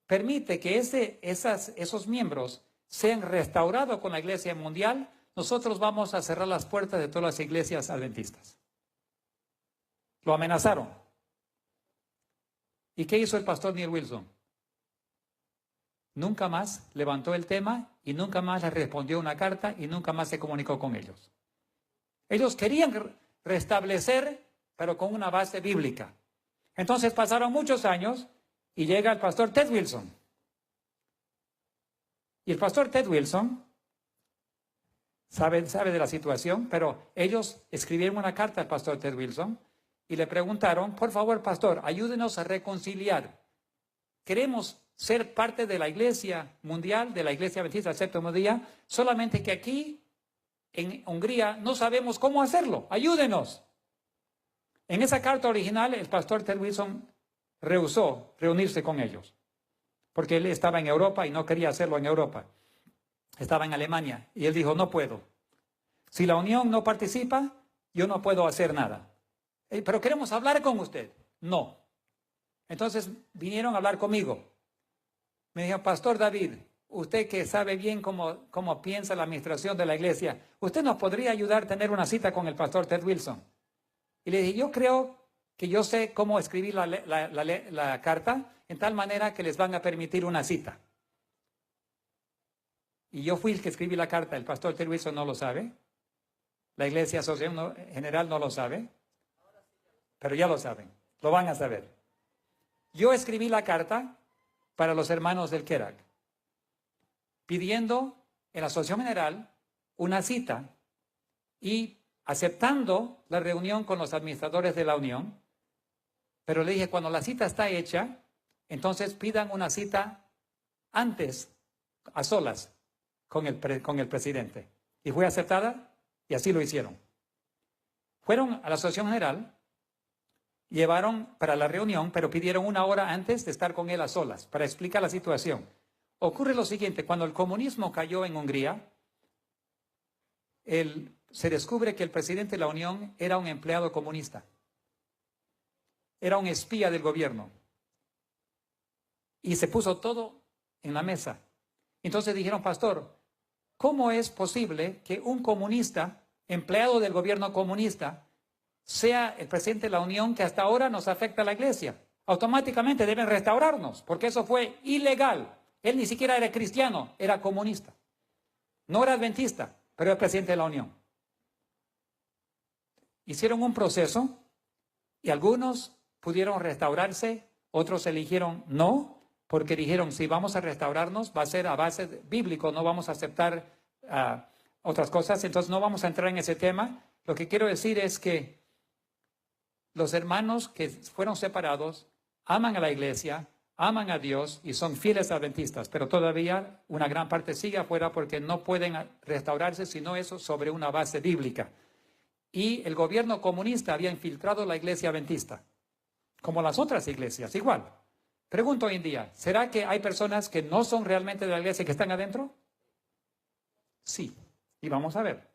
S1: permite que esos miembros sean restaurados con la iglesia mundial, nosotros vamos a cerrar las puertas de todas las iglesias adventistas. Lo amenazaron. ¿Y qué hizo el pastor Neil Wilson? Nunca más levantó el tema y nunca más le respondió una carta y nunca más se comunicó con ellos. Ellos querían restablecer, pero con una base bíblica. Entonces pasaron muchos años y llega el pastor Ted Wilson. Y el pastor Ted Wilson sabe de la situación, pero ellos escribieron una carta al pastor Ted Wilson y le preguntaron, por favor, pastor, ayúdenos a reconciliar. Queremos ser parte de la iglesia mundial, de la iglesia adventista del séptimo día, solamente que aquí en Hungría no sabemos cómo hacerlo. Ayúdenos. En esa carta original, el pastor Ted Wilson rehusó reunirse con ellos, porque él estaba en Europa y no quería hacerlo en Europa. Estaba en Alemania y él dijo, no puedo. Si la unión no participa, yo no puedo hacer nada. Pero queremos hablar con usted. No. Entonces vinieron a hablar conmigo. Me dijo, Pastor David, usted que sabe bien cómo piensa la administración de la iglesia, ¿usted nos podría ayudar a tener una cita con el pastor Ted Wilson? Y le dije, yo creo que yo sé cómo escribir la carta en tal manera que les van a permitir una cita. Y yo fui el que escribí la carta, el pastor Ted Wilson no lo sabe, la iglesia asociación general no lo sabe, pero ya lo saben, lo van a saber. Yo escribí la carta para los hermanos del Kerak, pidiendo en la asociación general una cita y aceptando la reunión con los administradores de la unión, pero le dije, cuando la cita está hecha, entonces pidan una cita antes, a solas, con el presidente. Y fue aceptada y así lo hicieron. Fueron a la asociación general, llevaron para la reunión, pero pidieron una hora antes de estar con él a solas, para explicar la situación. Ocurre lo siguiente, cuando el comunismo cayó en Hungría, se descubre que el presidente de la Unión era un empleado comunista. Era un espía del gobierno. Y se puso todo en la mesa. Entonces dijeron, pastor, ¿cómo es posible que un comunista, empleado del gobierno comunista, sea el presidente de la Unión que hasta ahora nos afecta a la iglesia? Automáticamente deben restaurarnos, porque eso fue ilegal. Él ni siquiera era cristiano, era comunista. No era adventista, pero era presidente de la Unión. Hicieron un proceso y algunos pudieron restaurarse, otros eligieron no, porque dijeron, si vamos a restaurarnos, va a ser a base bíblico, no vamos a aceptar otras cosas, entonces no vamos a entrar en ese tema. Lo que quiero decir es que los hermanos que fueron separados aman a la iglesia, aman a Dios y son fieles adventistas, pero todavía una gran parte sigue afuera porque no pueden restaurarse sino eso sobre una base bíblica. Y el gobierno comunista había infiltrado la iglesia adventista, como las otras iglesias, igual. Pregunto hoy en día, ¿será que hay personas que no son realmente de la iglesia que están adentro? Sí, y vamos a ver.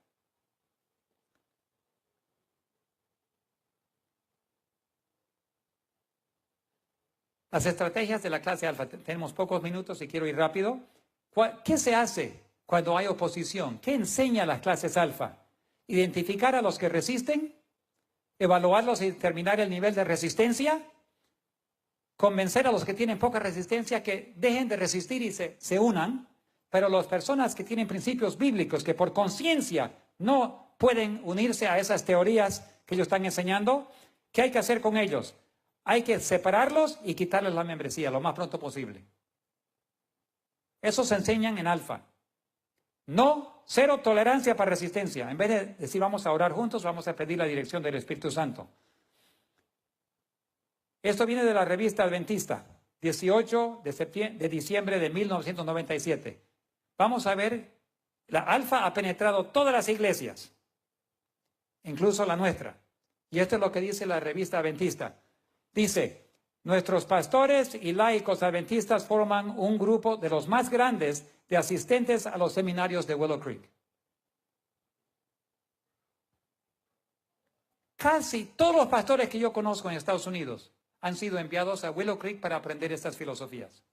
S1: Las estrategias de la clase alfa. Tenemos pocos minutos y quiero ir rápido. ¿Qué se hace cuando hay oposición? ¿Qué enseña las clases alfa? Identificar a los que resisten, evaluarlos y determinar el nivel de resistencia, convencer a los que tienen poca resistencia que dejen de resistir y se unan, pero las personas que tienen principios bíblicos, que por conciencia no pueden unirse a esas teorías que ellos están enseñando, ¿qué hay que hacer con ellos? Hay que separarlos y quitarles la membresía lo más pronto posible. Eso se enseñan en alfa. No, cero tolerancia para resistencia. En vez de decir vamos a orar juntos, vamos a pedir la dirección del Espíritu Santo. Esto viene de la revista Adventista, 18 de diciembre de 1997. Vamos a ver, la alfa ha penetrado todas las iglesias, incluso la nuestra. Y esto es lo que dice la revista Adventista. Dice, nuestros pastores y laicos adventistas forman un grupo de los más grandes de asistentes a los seminarios de Willow Creek. Casi todos los pastores que yo conozco en Estados Unidos han sido enviados a Willow Creek para aprender estas filosofías.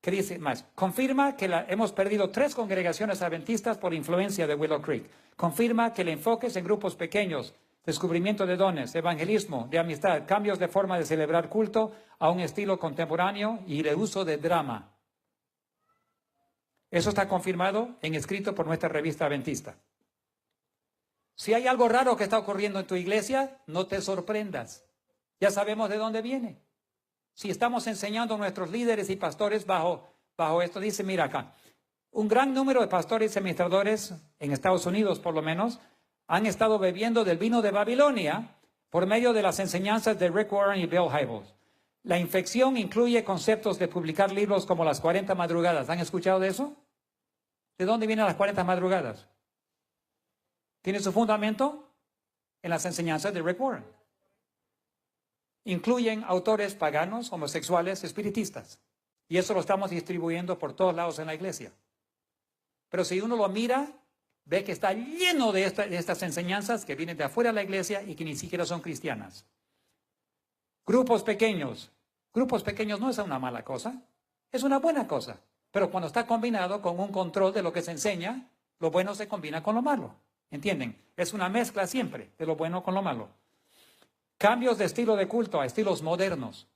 S1: ¿Qué dice más? Confirma que hemos perdido 3 congregaciones adventistas por influencia de Willow Creek. Confirma que el enfoque es en grupos pequeños, descubrimiento de dones, evangelismo, de amistad, cambios de forma de celebrar culto a un estilo contemporáneo y de uso de drama. Eso está confirmado en escrito por nuestra revista Adventista. Si hay algo raro que está ocurriendo en tu iglesia, no te sorprendas. Ya sabemos de dónde viene. Si estamos enseñando a nuestros líderes y pastores bajo esto, dice, mira acá, un gran número de pastores y administradores, en Estados Unidos por lo menos, han estado bebiendo del vino de Babilonia por medio de las enseñanzas de Rick Warren y Bill Hybels. La infección incluye conceptos de publicar libros como las 40 madrugadas. ¿Han escuchado de eso? ¿De dónde vienen las 40 madrugadas? ¿Tiene su fundamento? En las enseñanzas de Rick Warren. Incluyen autores paganos, homosexuales, espiritistas. Y eso lo estamos distribuyendo por todos lados en la iglesia. Pero si uno lo mira, ve que está lleno de estas enseñanzas que vienen de afuera de la iglesia y que ni siquiera son cristianas. Grupos pequeños. Grupos pequeños no es una mala cosa, es una buena cosa. Pero cuando está combinado con un control de lo que se enseña, lo bueno se combina con lo malo. ¿Entienden? Es una mezcla siempre de lo bueno con lo malo. Cambios de estilo de culto a estilos modernos.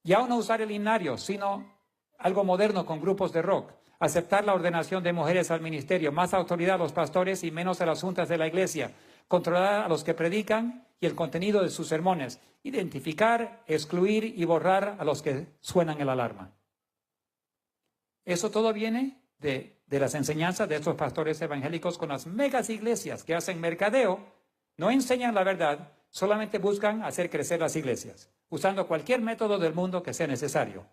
S1: Ya no usar el himnario, sino algo moderno con grupos de rock. Aceptar la ordenación de mujeres al ministerio, más autoridad a los pastores y menos a las juntas de la iglesia. Controlar a los que predican y el contenido de sus sermones. Identificar, excluir y borrar a los que suenan el alarma. Eso todo viene de las enseñanzas de estos pastores evangélicos con las megas iglesias que hacen mercadeo, no enseñan la verdad, solamente buscan hacer crecer las iglesias, usando cualquier método del mundo que sea necesario.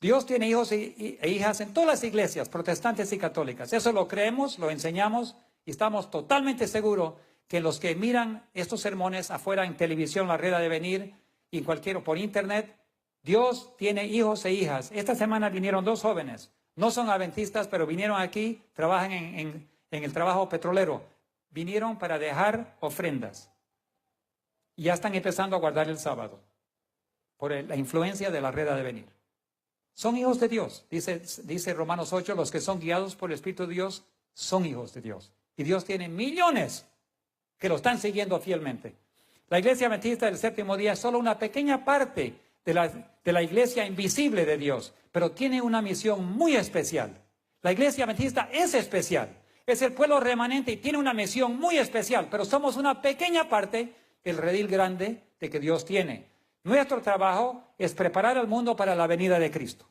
S1: Dios tiene hijos e hijas en todas las iglesias, protestantes y católicas. Eso lo creemos, lo enseñamos y estamos totalmente seguros que los que miran estos sermones afuera en televisión, la red de venir y por internet, Dios tiene hijos e hijas. Esta semana vinieron 2 jóvenes, no son adventistas, pero vinieron aquí, trabajan en el trabajo petrolero. Vinieron para dejar ofrendas. Y ya están empezando a guardar el sábado por la influencia de la red de venir. Son hijos de Dios. Dice Romanos 8, los que son guiados por el Espíritu de Dios son hijos de Dios. Y Dios tiene millones que lo están siguiendo fielmente. La iglesia adventista del séptimo día es solo una pequeña parte de la iglesia invisible de Dios, pero tiene una misión muy especial. La iglesia adventista es especial. Es el pueblo remanente y tiene una misión muy especial, pero somos una pequeña parte del redil grande de que Dios tiene. Nuestro trabajo es preparar al mundo para la venida de Cristo.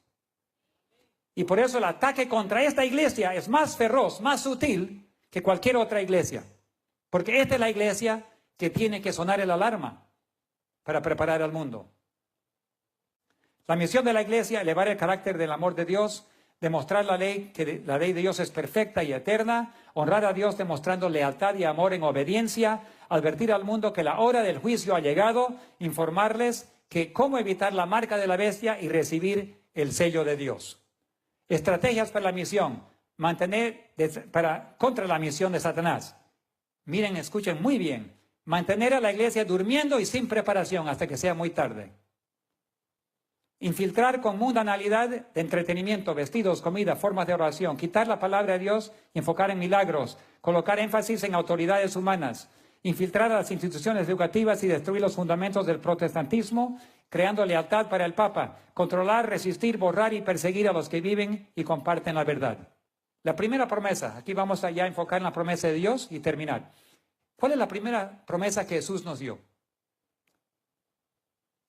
S1: Y por eso el ataque contra esta iglesia es más feroz, más sutil que cualquier otra iglesia. Porque esta es la iglesia que tiene que sonar el alarma para preparar al mundo. La misión de la iglesia, elevar el carácter del amor de Dios, demostrar la ley, que la ley de Dios es perfecta y eterna, honrar a Dios demostrando lealtad y amor en obediencia, advertir al mundo que la hora del juicio ha llegado, informarles que cómo evitar la marca de la bestia y recibir el sello de Dios. Estrategias para la misión, contra la misión de Satanás. Miren, escuchen muy bien, mantener a la iglesia durmiendo y sin preparación hasta que sea muy tarde. Infiltrar con mundanalidad de entretenimiento, vestidos, comida, formas de oración, quitar la palabra de Dios y enfocar en milagros, colocar énfasis en autoridades humanas, infiltrar a las instituciones educativas y destruir los fundamentos del protestantismo, creando lealtad para el Papa, controlar, resistir, borrar y perseguir a los que viven y comparten la verdad. La primera promesa, aquí vamos a ya enfocar en la promesa de Dios y terminar. ¿Cuál es la primera promesa que Jesús nos dio?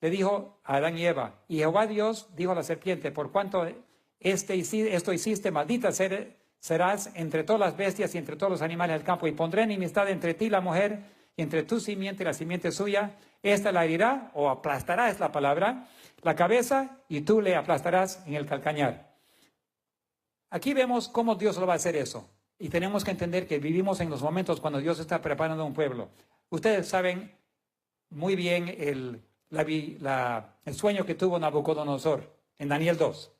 S1: Le dijo a Adán y Eva, y Jehová Dios dijo a la serpiente, por cuanto esto hiciste, maldita serás entre todas las bestias y entre todos los animales del campo, y pondré enemistad entre ti y la mujer, y entre tu simiente y la simiente suya, esta la herirá, o aplastará es la palabra, la cabeza, y tú le aplastarás en el calcañar. Aquí vemos cómo Dios lo va a hacer eso, y tenemos que entender que vivimos en los momentos cuando Dios está preparando un pueblo. Ustedes saben muy bien el sueño que tuvo Nabucodonosor en Daniel 2.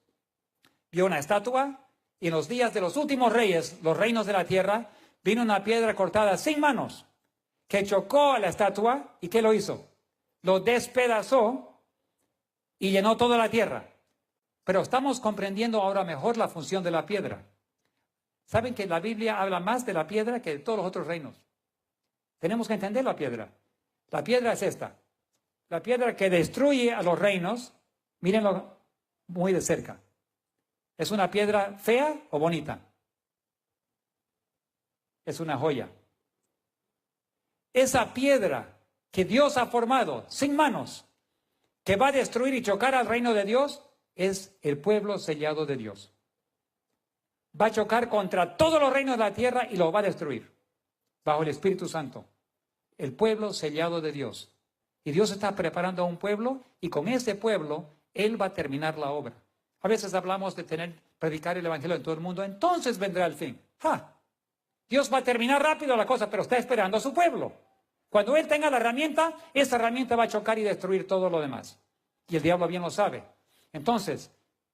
S1: Vio una estatua y en los días de los últimos reyes, los reinos de la tierra, vino una piedra cortada sin manos que chocó a la estatua y ¿qué lo hizo? Lo despedazó y llenó toda la tierra. Pero estamos comprendiendo ahora mejor la función de la piedra. ¿Saben que la Biblia habla más de la piedra que de todos los otros reinos? Tenemos que entender la piedra. La piedra es esta. La piedra que destruye a los reinos, mírenlo muy de cerca. ¿Es una piedra fea o bonita? Es una joya. Esa piedra que Dios ha formado sin manos, que va a destruir y chocar al reino de Dios, es el pueblo sellado de Dios. Va a chocar contra todos los reinos de la tierra y los va a destruir, bajo el Espíritu Santo. El pueblo sellado de Dios. Y Dios está preparando a un pueblo, y con ese pueblo, Él va a terminar la obra. A veces hablamos de predicar el Evangelio en todo el mundo, entonces vendrá el fin. Dios va a terminar rápido la cosa, pero está esperando a su pueblo. Cuando Él tenga la herramienta, esa herramienta va a chocar y destruir todo lo demás. Y el diablo bien lo sabe. Entonces,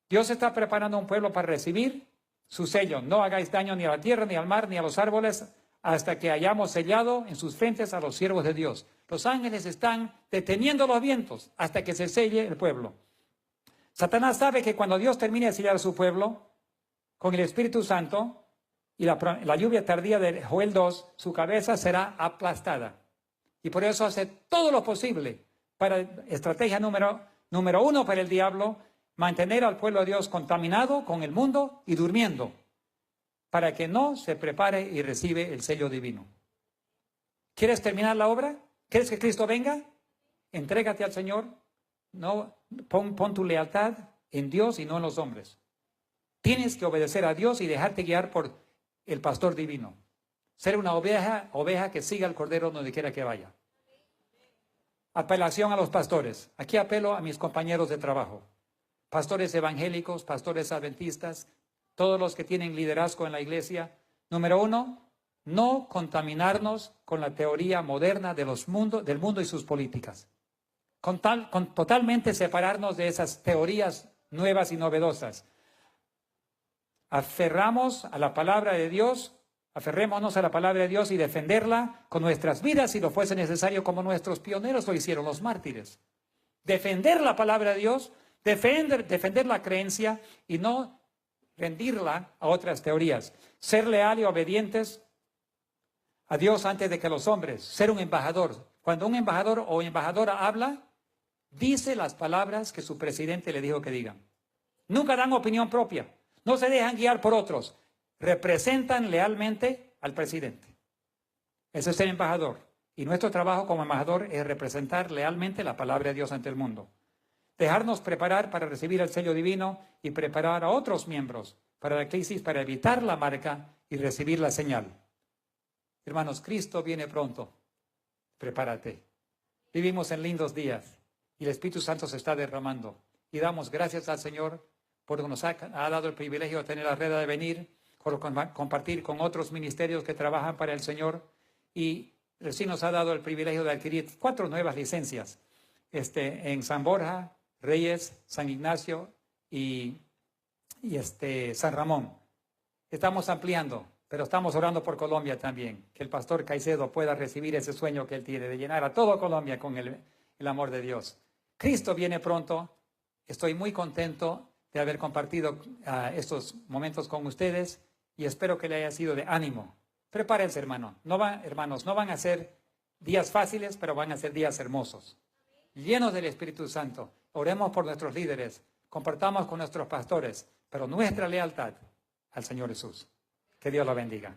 S1: Dios está preparando a un pueblo para recibir su sello. No hagáis daño ni a la tierra, ni al mar, ni a los árboles, hasta que hayamos sellado en sus frentes a los siervos de Dios. Los ángeles están deteniendo los vientos hasta que se selle el pueblo. Satanás sabe que cuando Dios termine de sellar a su pueblo, con el Espíritu Santo y la lluvia tardía de Joel 2, su cabeza será aplastada. Y por eso hace todo lo posible para, estrategia número 1 para el diablo, mantener al pueblo de Dios contaminado con el mundo y durmiendo, para que no se prepare y recibe el sello divino. ¿Quieres terminar la obra? ¿Quieres que Cristo venga? Entrégate al Señor. No, pon tu lealtad en Dios y no en los hombres. Tienes que obedecer a Dios y dejarte guiar por el pastor divino. Ser una oveja que siga al Cordero donde quiera que vaya. Apelación a los pastores. Aquí apelo a mis compañeros de trabajo. Pastores evangélicos, pastores adventistas, todos los que tienen liderazgo en la iglesia. Número 1, no contaminarnos con la teoría moderna del mundo y sus políticas. Totalmente separarnos de esas teorías nuevas y novedosas. Aferrémonos a la palabra de Dios y defenderla con nuestras vidas si lo fuese necesario, como nuestros pioneros lo hicieron, los mártires. Defender la palabra de Dios, defender la creencia y no rendirla a otras teorías. Ser leal y obedientes a Dios antes de que los hombres. Ser un embajador. Cuando un embajador o embajadora habla, dice las palabras que su presidente le dijo que digan. Nunca dan opinión propia. No se dejan guiar por otros. Representan lealmente al presidente. Ese es ser embajador. Y nuestro trabajo como embajador es representar lealmente la palabra de Dios ante el mundo. Dejarnos preparar para recibir el sello divino y preparar a otros miembros para la crisis, para evitar la marca y recibir la señal. Hermanos, Cristo viene pronto. Prepárate. Vivimos en lindos días y el Espíritu Santo se está derramando. Y damos gracias al Señor porque nos ha dado el privilegio de tener la red de venir, por compartir con otros ministerios que trabajan para el Señor, y recién nos ha dado el privilegio de adquirir 4 nuevas licencias en San Borja, Reyes, San Ignacio y San Ramón. Estamos ampliando, pero estamos orando por Colombia también, que el pastor Caicedo pueda recibir ese sueño que él tiene de llenar a toda Colombia con el amor de Dios. Cristo viene pronto. Estoy muy contento de haber compartido estos momentos con ustedes y espero que le haya sido de ánimo. Prepárense, hermanos, no van a ser días fáciles, pero van a ser días hermosos, llenos del Espíritu Santo. Oremos por nuestros líderes, compartamos con nuestros pastores, pero nuestra lealtad al Señor Jesús. Que Dios lo bendiga.